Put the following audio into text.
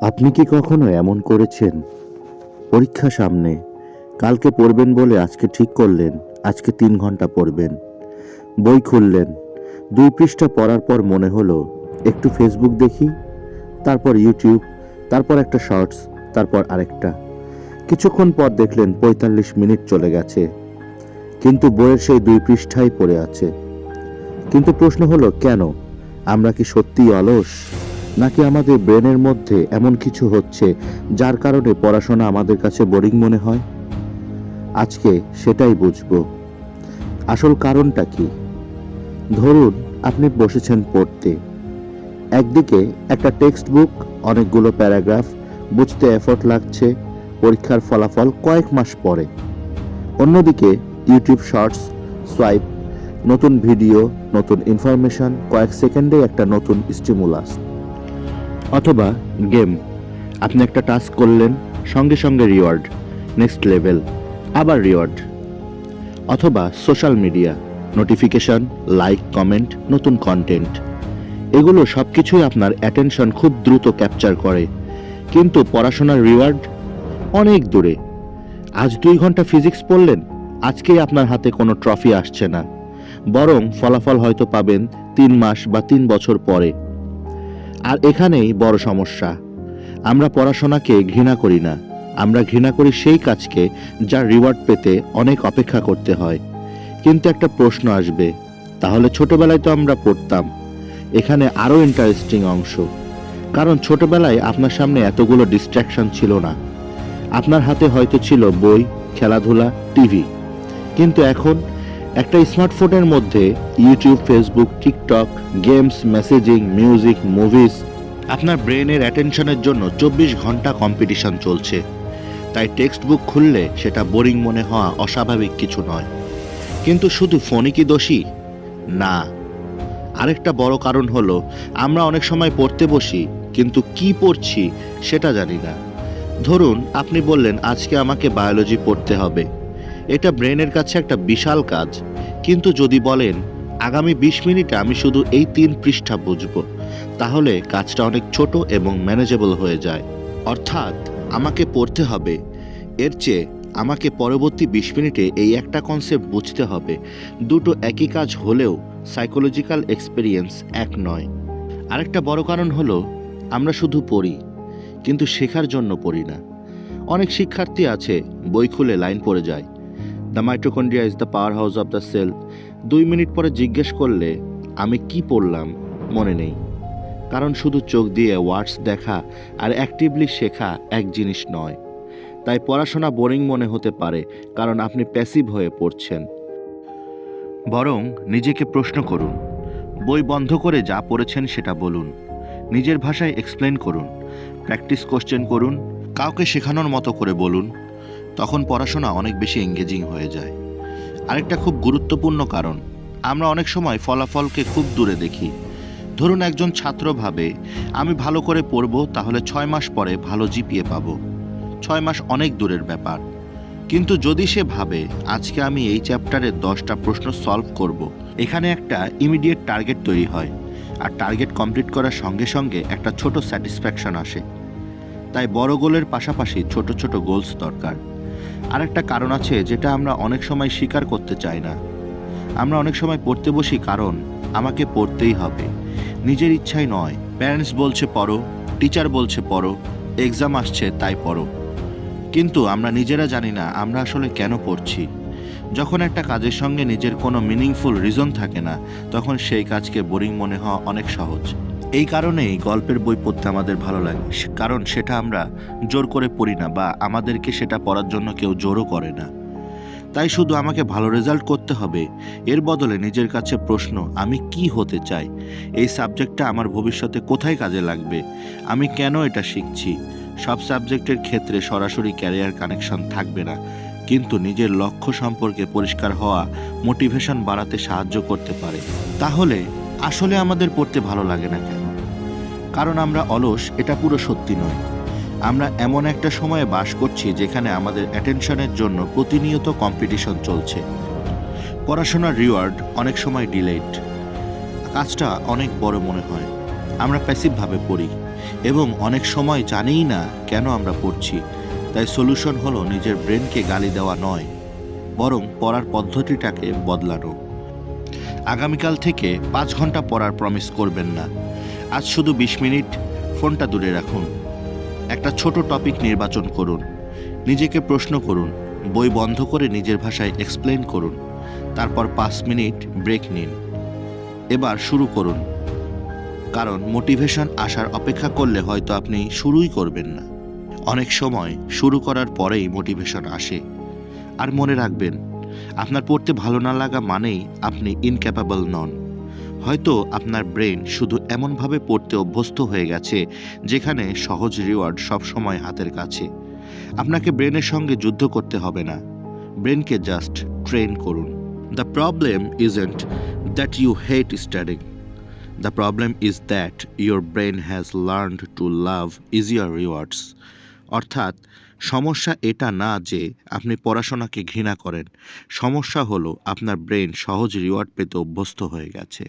আপনি কি কখনো এমন করেছেন? পরীক্ষা সামনে, কালকে পড়বেন বলে আজকে ঠিক করলেন আজকে 3 ঘন্টা পড়বেন। বই খুললেন, 2 পৃষ্ঠা পড়ার পর মনে হলো একটু ফেসবুক দেখি, তারপর ইউটিউব, তারপর একটা শর্টস, তারপর আরেকটা। কিছুক্ষণ পর দেখলেন 45 মিনিট চলে গেছে, কিন্তু বইয়ের সেই 2 পৃষ্ঠাই পড়ে আছে। কিন্তু প্রশ্ন হলো কেন? আমরা কি সত্যিই অলস, নাকি আমাদের ব্রেনের মধ্যে এমন কিছু হচ্ছে যার কারণে পড়াশোনা আমাদের কাছে বোরিং মনে হয়? আজকে সেটাই বুঝবো। আসল কারণটা কি? ধরুন আপনি বসেছেন পড়তে, একদিকে একটা টেক্সট বুক, অনেকগুলো প্যারাগ্রাফ, বুঝতে এফোর্ট লাগছে, পরীক্ষার ফলাফল কয়েক মাস পরে। অন্যদিকে ইউটিউব শর্টস, সোয়াইপ, নতুন ভিডিও, নতুন ইনফরমেশন, কয়েক সেকেন্ডে একটা নতুন স্টিমুলাস। অথবা গেম, আপনি একটা টাস্ক করলেন, সঙ্গে সঙ্গে রিওয়ার্ড, নেক্সট লেভেল, আবার রিওয়ার্ড। অথবা social media, notification, like, comment, নতুন কন্টেন্ট। এগুলো সব কিছুই আপনার অ্যাটেনশন খুব দ্রুত ক্যাপচার করে, কিন্তু পড়াশোনার রিওয়ার্ড অনেক দূরে। আজ 2 ঘন্টা ফিজিক্স পড়লেন, আজকেই আপনার হাতে কোনো ট্রফি আসছে না, বরং ফলাফল হয়তো পাবেন 3 মাস বা 3 বছর পরে। আর এখানেই বড় সমস্যা। আমরা পড়াশোনাকে ঘৃণা করি না, আমরা ঘৃণা করি সেই কাজকে যার রিওয়ার্ড পেতে অনেক অপেক্ষা করতে হয়। কিন্তু একটা প্রশ্ন আসবে, তাহলে ছোটবেলায় তো আমরা পড়তাম। এখানে আরও ইন্টারেস্টিং অংশ, কারণ ছোটবেলায় আপনার সামনে এতগুলো ডিস্ট্র্যাকশন ছিল না। আপনার হাতে হয়তো ছিল বই, খেলাধুলা, টিভি। কিন্তু এখন একটা স্মার্টফোনের মধ্যে YouTube, Facebook, TikTok, games, messaging, music, movies. আপনার ব্রেনের অ্যাটেনশনের জন্য 24 ঘন্টা কম্পিটিশন চলছে। তাই টেক্সট বুক খুললে সেটা বোরিং মনে হওয়া অস্বাভাবিক কিছু নয়। কিন্তু শুধু ফোনই কি দোষী? না। আরেকটা বড় কারণ হলো আমরা অনেক সময় পড়তে বসি, কিন্তু কি পড়ছি সেটা জানি না। ধরুন আপনি বললেন আজকে আমাকে বায়োলজি পড়তে হবে, এটা ব্রেনের কাছে একটা বিশাল কাজ। কিন্তু যদি বলেন আগামী 20 মিনিটে আমি শুধু এই 3 পৃষ্ঠা বুঝবো, তাহলে কাজটা অনেক ছোট এবং ম্যানেজেবল হয়ে যায়। অর্থাৎ আমাকে পড়তে হবে, এর চেয়ে আমাকে পরবর্তী 20 মিনিটে এই একটা কনসেপ্ট বুঝতে হবে। দুটো একই কাজ হলেও সাইকোলজিক্যাল এক্সপেরিয়েন্স এক নয়। আরেকটা বড় কারণ হলো আমরা শুধু পড়ি, কিন্তু শেখার জন্য পড়ি না। অনেক শিক্ষার্থী আছে বই খুলে লাইন পড়ে যায়, the mitochondria is the power house of the cell. 2 minute পরে জিজ্ঞেস করলে আমি কি পড়লাম মনে নেই। কারণ শুধু চোখ দিয়ে ওয়ার্ডস দেখা আর অ্যাক্টিভলি শেখা এক জিনিস নয়। তাই পড়াশোনা বোরিং মনে হতে পারে কারণ আপনি প্যাসিভ হয়ে পড়ছেন। বরং নিজেকে প্রশ্ন করুন, বই বন্ধ করে যা পড়েছেন সেটা বলুন, নিজের ভাষায় এক্সপ্লেন করুন, প্র্যাকটিস কোশ্চেন করুন, কাউকে শেখানোর মতো করে বলুন। তখন পড়াশোনা অনেক বেশি এঙ্গেজিং হয়ে যায়। আরেকটা খুব গুরুত্বপূর্ণ কারণ, আমরা অনেক সময় ফলাফলকে খুব দূরে দেখি। ধরুন একজন ছাত্র ভাবে আমি ভালো করে পড়ব, তাহলে 6 মাস পরে ভালো জিপিএ পাবো। 6 মাস অনেক দূরের ব্যাপার। কিন্তু যদি সে ভাবে আজকে আমি এই চ্যাপ্টারের 10টা প্রশ্ন সলভ করব, এখানে একটা ইমিডিয়েট টার্গেট তৈরি হয়। আর টার্গেট কমপ্লিট করার সঙ্গে সঙ্গে একটা ছোট স্যাটিসফ্যাকশন আসে। তাই বড় গোলের পাশাপাশি ছোট ছোট গোলস দরকার। আরেকটা কারণ আছে যেটা আমরা অনেক সময় স্বীকার করতে চাই না। আমরা অনেক সময় পড়তে বসি কারণ আমাকে পড়তেই হবে, নিজের ইচ্ছাই নয়। প্যারেন্টস বলছে পড়ো, টিচার বলছে পড়ো, এক্সাম আসছে তাই পড়ো। কিন্তু আমরা নিজেরা জানি না আমরা আসলে কেন পড়ছি। যখন একটা কাজের সঙ্গে নিজের কোনো মিনিংফুল রিজন থাকে না, তখন সেই কাজকে বোরিং মনে হওয়া অনেক সহজ। এই কারণেই গল্পের বই পড়তে আমাদের ভালো লাগে, কারণ সেটা আমরা জোর করে পড়ি না, বা আমাদেরকে সেটা পড়ার জন্য কেউ জোরও করে না। তাই শুধু আমাকে ভালো রেজাল্ট করতে হবে, এর বদলে নিজের কাছে প্রশ্ন, আমি কি হতে চাই, এই সাবজেক্টটা আমার ভবিষ্যতে কোথায় কাজে লাগবে, আমি কেন এটা শিখছি। সব সাবজেক্টের ক্ষেত্রে সরাসরি ক্যারিয়ার কানেকশন থাকবে না, কিন্তু নিজের লক্ষ্য সম্পর্কে পরিষ্কার হওয়া মোটিভেশন বাড়াতে সাহায্য করতে পারে। তাহলে আসলে আমাদের পড়তে ভালো লাগে না কেন? কারণ আমরা অলস, এটা পুরো সত্যি নয়। আমরা এমন একটা সময়ে বাস করছি যেখানে আমাদের অ্যাটেনশনের জন্য প্রতিনিয়ত কম্পিটিশন চলছে। পড়াশোনার রিওয়ার্ড অনেক সময় ডিলেড, কাজটা অনেক বড় মনে হয়, আমরা প্যাসিভভাবে পড়ি। এবং অনেক সময় জানিই না কেন আমরা পড়ছি। তাই সলিউশন হলো নিজের ব্রেনকে গালি দেওয়া নয়, বরং পড়ার পদ্ধতিটাকে বদলানো। আগামীকাল থেকে 5 ঘন্টা পড়ার প্রমিস করবেন না। আজ শুধু 20 মিনিট ফোনটা দূরে রাখুন। একটা ছোট টপিক নির্বাচন করুন। নিজেকে প্রশ্ন করুন, বই বন্ধ করে নিজের ভাষায় এক্সপ্লেন করুন। তারপর 5 মিনিট ব্রেক নিন। এবার শুরু করুন, কারণ মোটিভেশন আসার অপেক্ষা করলে হয়তো আপনি শুরুই করবেন না। অনেক সময় শুরু করার পরেই মোটিভেশন আসে। আর মনে রাখবেন, আপনার পড়তে ভালো না লাগা মানেই আপনি ইনক্যাপাবল নন। হয়তো আপনার ব্রেন শুধু এমনভাবে পড়তে অভ্যস্ত হয়ে গেছে যেখানে সহজ রিওয়ার্ড সবসময় হাতের কাছে। আপনাকে ব্রেনের সঙ্গে যুদ্ধ করতে হবে না, ব্রেনকে জাস্ট ট্রেন করুন। The problem isn't that you hate studying, the problem is that your brain has learned to love easier rewards. অর্থাৎ সমস্যা এটা না যে আপনি পড়াশোনাকে ঘৃণা করেন, সমস্যা হলো আপনার ব্রেন সহজ রিওয়ার্ড পেতে অভ্যস্ত হয়ে গেছে।